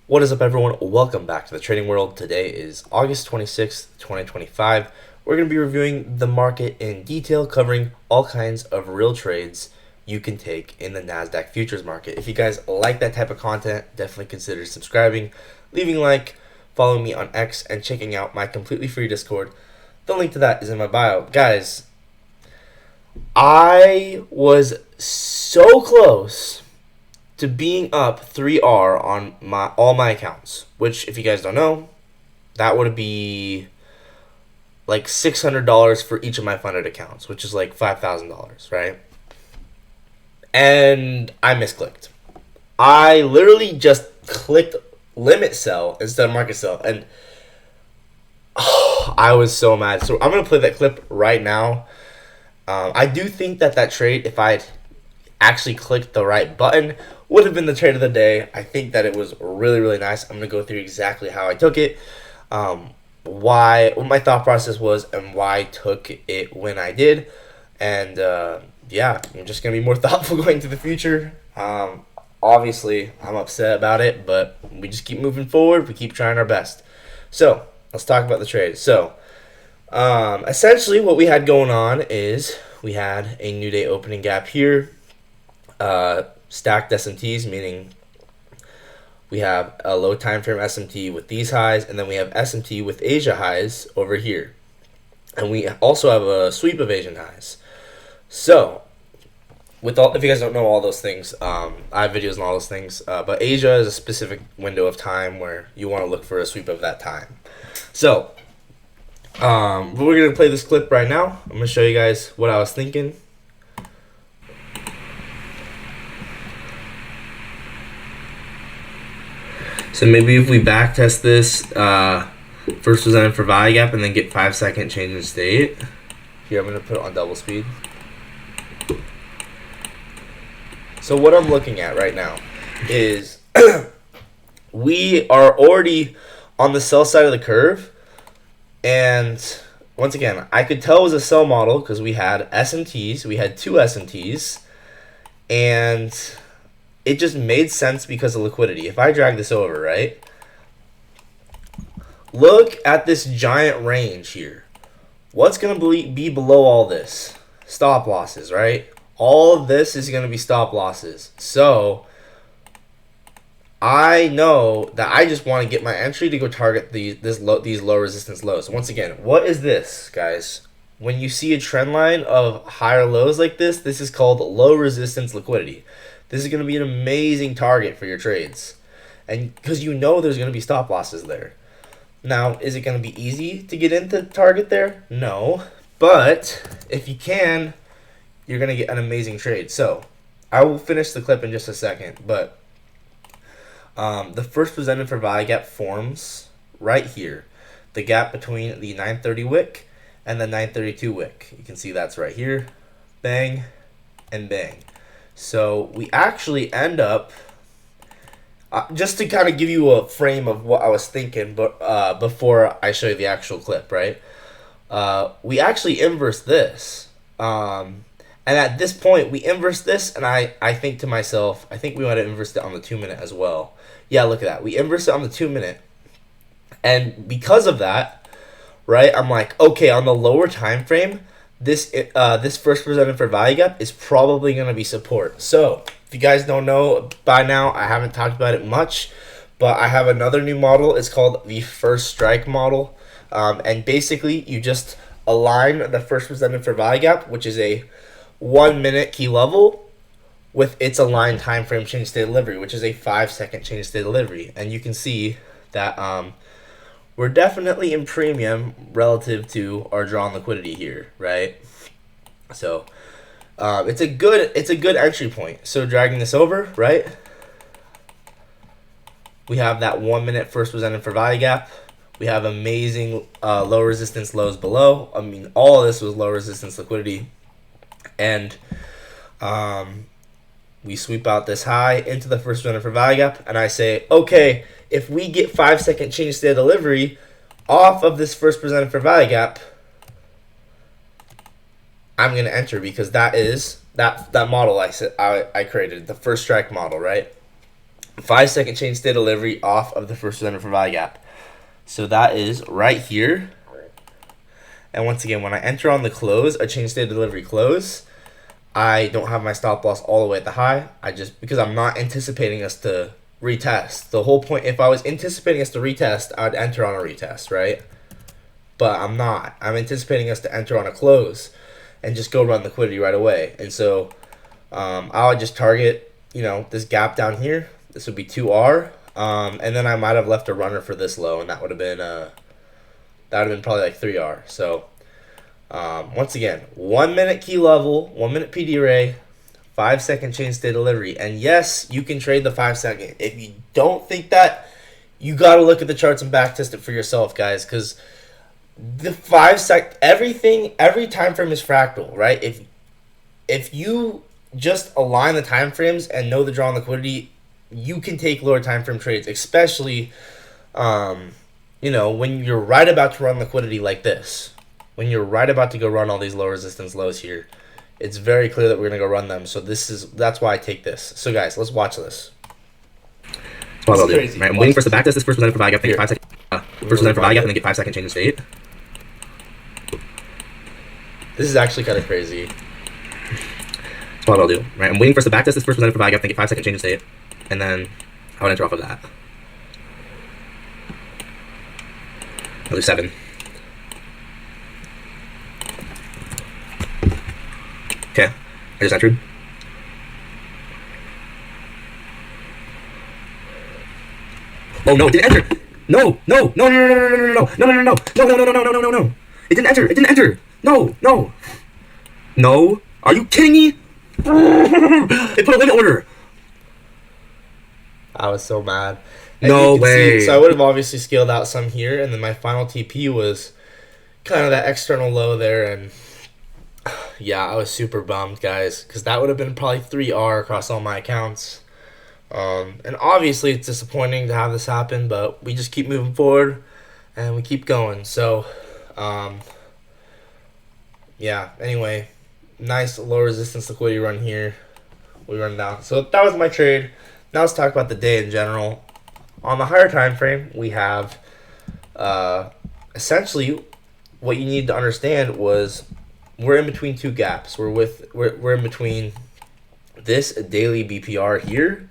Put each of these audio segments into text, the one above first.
What is up, everyone? Welcome back to the trading world. Today is August 26th, 2025. We're going to be reviewing the market in detail, covering all kinds of real trades you can take in the NASDAQ futures market. If you guys like that type of content, definitely consider subscribing, leaving a like, following me on X, and checking out my completely free Discord. The link to that is in my bio. Guys, I was so close to being up 3R on all my accounts, which, if you guys don't know, that would be like $600 for each of my funded accounts, which is like $5,000, right? And I misclicked. I literally just clicked limit sell instead of market sell, and I was so mad. So I'm gonna play that clip right now. I do think that trade, if I had actually clicked the right button, would have been the trade of the day. I think that it was really, really nice. I'm going to go through exactly how I took it, what my thought process was, and why I took it when I did. And yeah, I'm just going to be more thoughtful going to the future. Obviously, I'm upset about it, but we just keep moving forward. We keep trying our best. So let's talk about the trade. So essentially what we had going on is we had a new day opening gap here. Stacked SMTs, meaning we have a low time frame SMT with these highs, and then we have SMT with Asia highs over here. And we also have a sweep of Asian highs. So, if you guys don't know all those things, I have videos on all those things. But Asia is a specific window of time where you want to look for a sweep of that time. So, we're going to play this clip right now. I'm going to show you guys what I was thinking. So maybe if we backtest this, first presented for value gap, and then get 5-second change in state. Here, I'm going to put it on double speed. So what I'm looking at right now is we are already on the sell side of the curve. And once again, I could tell it was a sell model because we had SMTs. We had two SMTs. And it just made sense because of liquidity. If I drag this over, right? Look at this giant range here. What's going to be below all this? Stop losses, right? All of this is going to be stop losses. So I know that I just want to get my entry to go target these low resistance lows. Once again, what is this, guys? When you see a trend line of higher lows like this is called low resistance liquidity. This is going to be an amazing target for your trades. And because you know there's going to be stop losses there. Now, is it going to be easy to get into target there? No. But if you can, you're going to get an amazing trade. So, I will finish the clip in just a second. But the first presented for value gap forms right here. The gap between the 930 wick and the 932 wick. You can see that's right here. Bang and bang. So we actually end up, just to kind of give you a frame of what I was thinking, but before I show you the actual clip, right? We actually inverse this. And at this point, we inverse this, and I think to myself, I think we might have inversed it on the 2-minute as well. Yeah, look at that. We inversed it on the 2-minute. And because of that, right, I'm like, okay, on the lower time frame, this first presented for value gap is probably going to be support. So if you guys don't know by now, I haven't talked about it much, but I have another new model. It's called the first strike model. And basically you just align the first presented for value gap, which is a 1-minute key level, with its aligned time frame change state delivery, which is a 5-second change state delivery. And you can see that we're definitely in premium relative to our drawn liquidity here, right? So it's a good entry point. So dragging this over, right? We have that 1-minute first presented for value gap. We have amazing low resistance lows below. I mean, all of this was low resistance liquidity, and we sweep out this high into the first presented for value gap, and I say, okay, if we get 5-second change state delivery off of this first presented for value gap, I'm going to enter, because that is that model I created, the first strike model, right? 5-second chain stay delivery off of the first presented for value gap. So that is right here. And once again, when I enter on the close, a chain stay delivery close, I don't have my stop loss all the way at the high. Because I'm not anticipating us to retest. The whole point, if I was anticipating us to retest, I'd enter on a retest, right? But I'm not. I'm anticipating us to enter on a close and just go run liquidity right away. And so I would just target, this gap down here. This would be 2R. And then I might have left a runner for this low, and that would have been probably like 3R. So once again, 1 minute key level, 1 minute PD array, 5-second chain stay delivery. And yes, you can trade the 5-second. If you don't think that, you got to look at the charts and back test it for yourself, guys, because the 5-second, every time frame is fractal, right? If you just align the time frames and know the draw on liquidity, you can take lower time frame trades, especially when you're right about to run liquidity like this. When you're right about to go run all these low resistance lows here, it's very clear that we're going to go run them. So that's why I take this. So guys, let's watch this. That's what I'll do. Right, I'm waiting for us to back test this first presented for value gap, then get 5 second first presented for value gap, and then get 5-second change in state. This is actually kind of crazy. That's what I'll do. Right, I'm waiting for us to back test this first presented for value gap, then get 5-second change in state, and then I would enter off of that. I'll do 7. Okay, I just entered. Oh no, it didn't enter! No! It didn't enter! It didn't enter! No! Are you kidding me? It put a limit order! I was so mad. No way. So I would have obviously scaled out some here, and then my final TP was kind of that external low there, and yeah, I was super bummed, guys, because that would have been probably 3R across all my accounts. And obviously it's disappointing to have this happen, but we just keep moving forward and we keep going. So yeah, anyway, nice low resistance liquidity run here. We run down. So that was my trade. Now let's talk about the day in general. On the higher time frame, we have essentially what you need to understand was we're in between two gaps. We're in between this daily BPR here.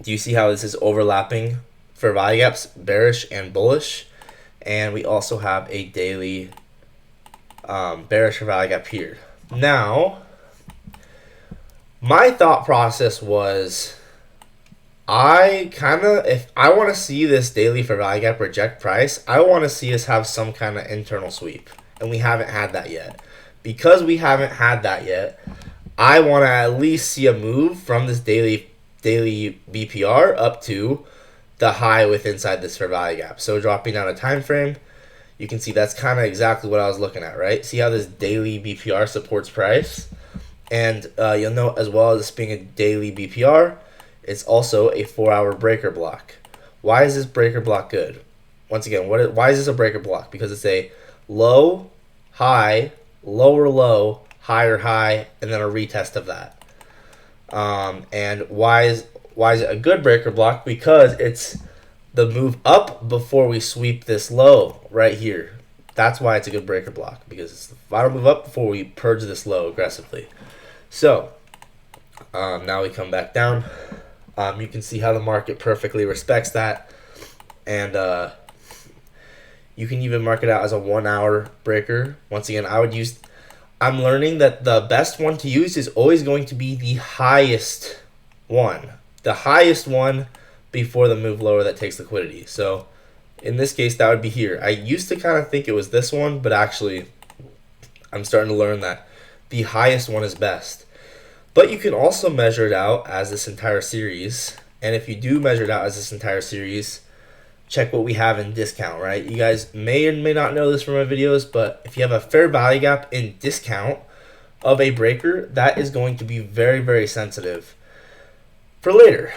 Do you see how this is overlapping for value gaps, bearish and bullish? And we also have a daily bearish for value gap here. Now, my thought process was if I want to see this daily for value gap reject price, I want to see us have some kind of internal sweep. And we haven't had that yet. Because we haven't had that yet, I want to at least see a move from this daily BPR up to the high with inside this fair value gap. So dropping down a time frame, you can see that's kind of exactly what I was looking at, right? See how this daily BPR supports price? And you'll note as well as this being a daily BPR, it's also a 4-hour breaker block. Why is this breaker block good? Once again, why is this a breaker block? Because it's a low, high, lower low, higher high, and then a retest of that. And why is it a good breaker block? Because it's the move up before we sweep this low right here. That's why it's a good breaker block, because it's the final move up before we purge this low aggressively. So now we come back down. You can see how the market perfectly respects that, and you can even mark it out as a 1-hour breaker. Once again, I'm learning that the best one to use is always going to be the highest one. The highest one before the move lower that takes liquidity. So in this case, that would be here. I used to kind of think it was this one, but actually I'm starting to learn that the highest one is best. But you can also measure it out as this entire series. And if you do measure it out as this entire series, check what we have in discount, right? You guys may or may not know this from my videos, but if you have a fair value gap in discount of a breaker, that is going to be very, very sensitive for later.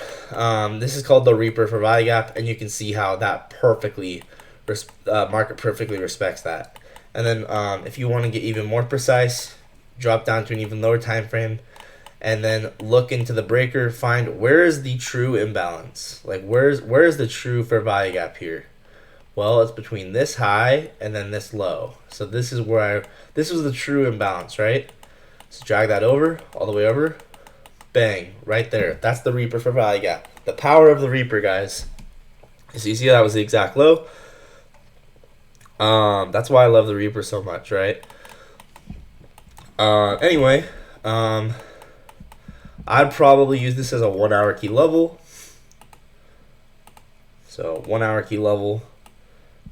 This is called the Reaper for value gap, and you can see how that market perfectly respects that. And then if you want to get even more precise, drop down to an even lower time frame, and then look into the breaker, find where is the true imbalance. Like where's the true fair value gap here? Well, it's between this high and then this low. So this is where this was the true imbalance, right? So drag that over, all the way over. Bang, right there. That's the Reaper fair value gap. The power of the Reaper, guys. So you see that was the exact low. That's why I love the Reaper so much, right? Anyway, I'd probably use this as a 1 hour key level. So 1 hour key level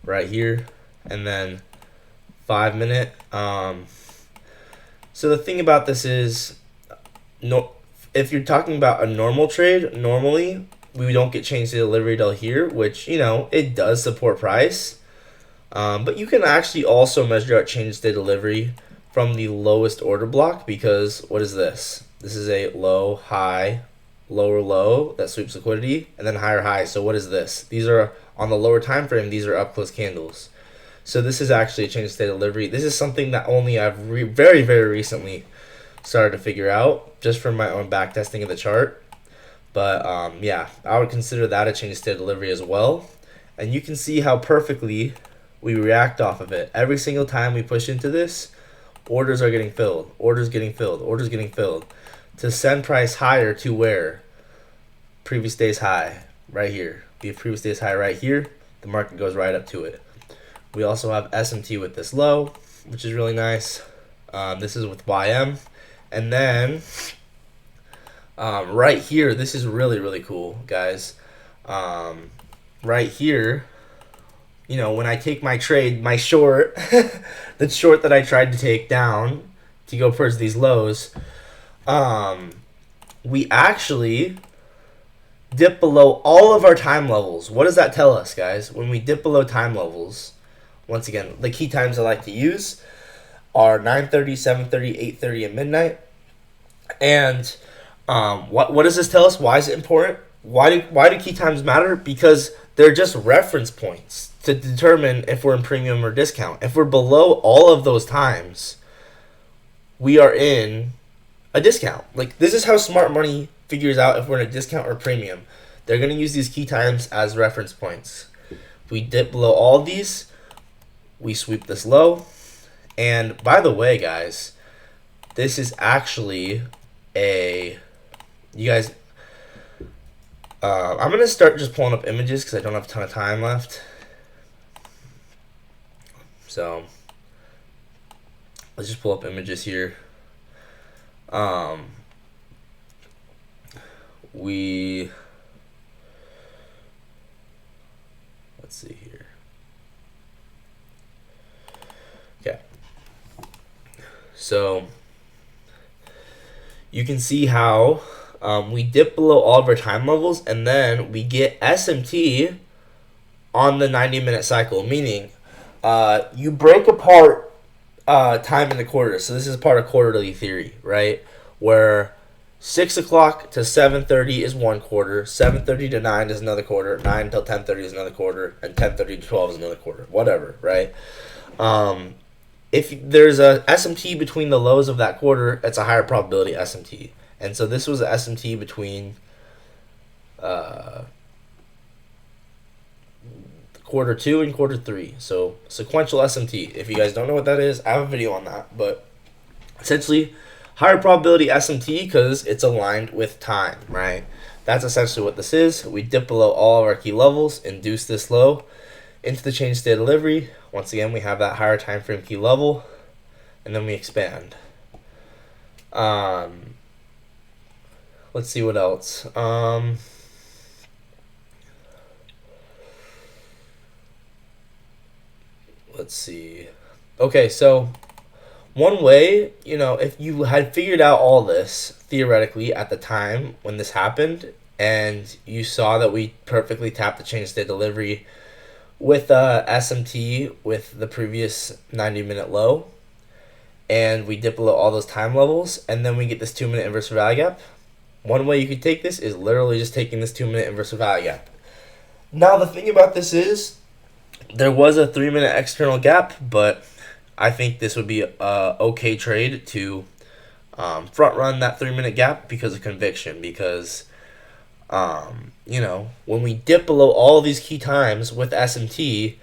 right here, and then 5 minute. So the thing about this is, no, if you're talking about a normal trade, normally we don't get change to delivery till here, which, you know, it does support price. But you can actually also measure out change to delivery from the lowest order block, because what is this? This is a low, high, lower low that sweeps liquidity, and then higher high. So what is this? These are on the lower time frame. These are up close candles. So this is actually a change to delivery. This is something that only I've very, very recently started to figure out just from my own back testing of the chart. But yeah, I would consider that a change to delivery as well. And you can see how perfectly we react off of it. Every single time we push into this, orders are getting filled, orders getting filled, orders getting filled, to send price higher to where? Previous day's high, right here. The previous day's high right here, the market goes right up to it. We also have SMT with this low, which is really nice. This is with YM. And then right here, this is really, really cool, guys. Right here, you know, when I take my trade, my short, the short that I tried to take down to go towards these lows, we actually dip below all of our time levels. What does that tell us, guys? When we dip below time levels, once again, the key times I like to use are 9:30, 7:30, 8:30, and midnight. And what does this tell us? Why is it important? Why do key times matter? Because they're just reference points to determine if we're in premium or discount. If we're below all of those times, we are in a discount. Like, this is how smart money figures out if we're in a discount or premium. They're going to use these key times as reference points. If we dip below all of these, we sweep this low. And by the way, guys, this is actually a, you guys, I'm going to start just pulling up images because I don't have a ton of time left. So let's just pull up images here. Let's see here. Okay. So you can see how we dip below all of our time levels, and then we get SMT on the 90-minute cycle, meaning you break apart time in the quarter. So this is part of quarterly theory, right? Where 6 o'clock to 7:30 is one quarter, 7:30 to 9 is another quarter, 9 till 10:30 is another quarter, and 10:30 to 12 is another quarter, whatever, right? If there's a SMT between the lows of that quarter, it's a higher probability SMT. And so this was a SMT between quarter 2 and quarter 3. So sequential SMT. If you guys don't know what that is, I have a video on that. But essentially, higher probability SMT because it's aligned with time, right? That's essentially what this is. We dip below all of our key levels, induce this low into the change state delivery. Once again, we have that higher time frame key level, and then we expand. Let's see what else. Let's see. Okay, so one way, you know, if you had figured out all this theoretically at the time when this happened, and you saw that we perfectly tapped the change state delivery with SMT with the previous 90-minute low, and we dip below all those time levels, and then we get this 2-minute inverse value gap. One way you could take this is literally just taking this 2-minute inverse value gap. Now the thing about this is, there was a 3-minute external gap, but I think this would be a okay trade to front run that 3-minute gap because of conviction. Because when we dip below all these key times with SMT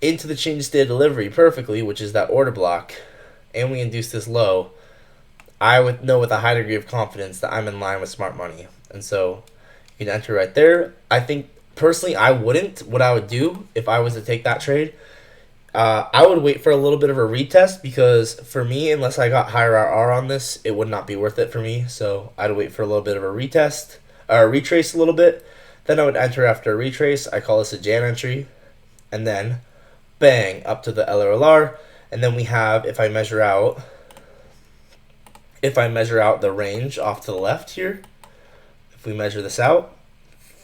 into the change state of delivery perfectly, which is that order block, and we induce this low, I would know with a high degree of confidence that I'm in line with smart money. And so you can enter right there. I think personally I wouldn't. What I would do if I was to take that trade, I would wait for a little bit of a retest, because for me, unless I got higher RR on this, it would not be worth it for me. So I'd wait for a little bit of a retest, or retrace a little bit. Then I would enter after a retrace. I call this a Jan entry. And then bang, up to the LRLR. And then we have, if I measure out the range off to the left here, if we measure this out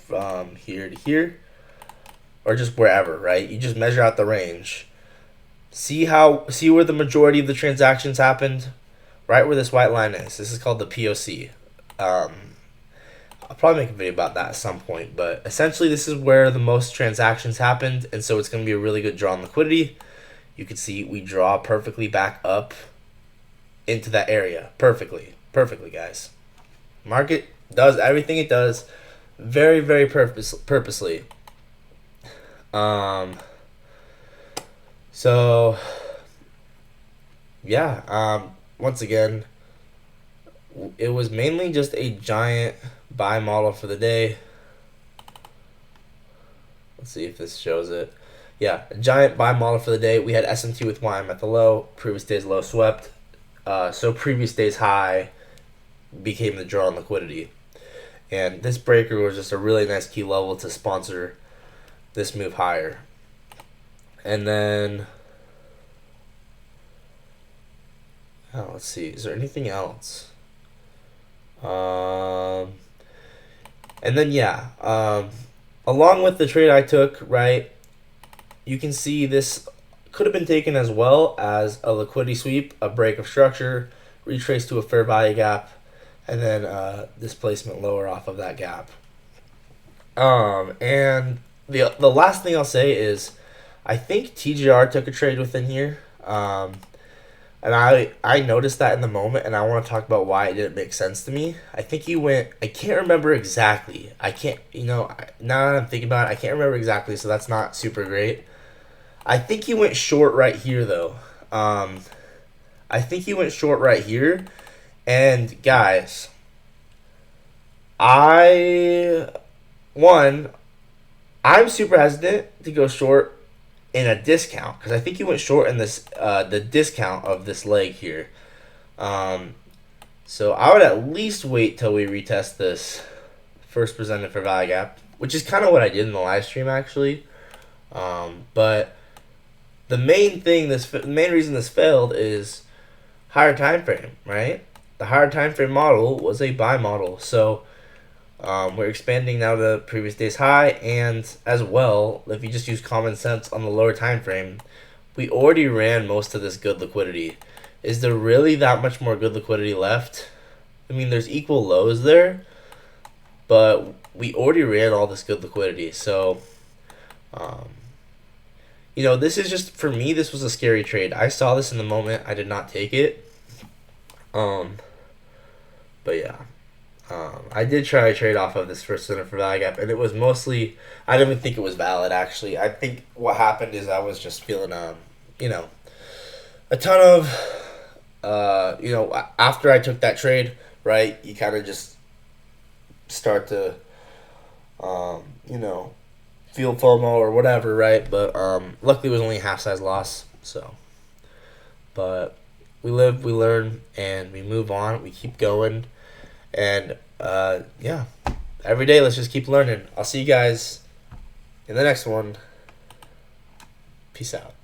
from here to here, or just wherever, right? You just measure out the range. See where the majority of the transactions happened? Right where this white line is. This is called the POC. I'll probably make a video about that at some point, but essentially this is where the most transactions happened, and so it's going to be a really good draw on liquidity. You can see we draw perfectly back up into that area. Perfectly, guys. Market does everything it does very, very purposely. So yeah, once again, it was mainly just a giant buy model for the day. Let's see if this shows it. Yeah, a giant buy model for the day. We had SMT with YM at the low, previous day's low swept. So previous day's high became the draw on liquidity. And this breaker was just a really nice key level to sponsor this move higher. And then, let's see, is there anything else? And then along with the trade I took, right, you can see this could have been taken as well as a liquidity sweep, a break of structure, retrace to a fair value gap, and then displacement lower off of that gap. And the last thing I'll say is, I think TGR took a trade within here. And I noticed that in the moment, and I want to talk about why it didn't make sense to me. I think he went, I can't remember exactly. Now that I'm thinking about it, I can't remember exactly, so that's not super great. I think he went short right here, though. I think he went short right here. And, guys, I'm super hesitant to go short in a discount, because I think he went short in this the discount of this leg here. So I would at least wait till we retest this first presented for value gap, which is kind of what I did in the live stream actually. But the main reason this failed is higher time frame, right? The higher time frame model was a buy model, so we're expanding now to previous day's high, and as well, if you just use common sense on the lower time frame, we already ran most of this good liquidity. Is there really that much more good liquidity left? I mean, there's equal lows there, but we already ran all this good liquidity. So, this is just, for me, this was a scary trade. I saw this in the moment. I did not take it. But yeah. I did try to trade off of this first center for value gap, and it was mostly, I didn't even think it was valid, actually. I think what happened is I was just feeling, a ton of, after I took that trade, right, you kind of just start to, feel FOMO or whatever, right? But luckily it was only a half-size loss, so. But we live, we learn, and we move on. We keep going. And every day let's just keep learning. I'll see you guys in the next one. Peace out.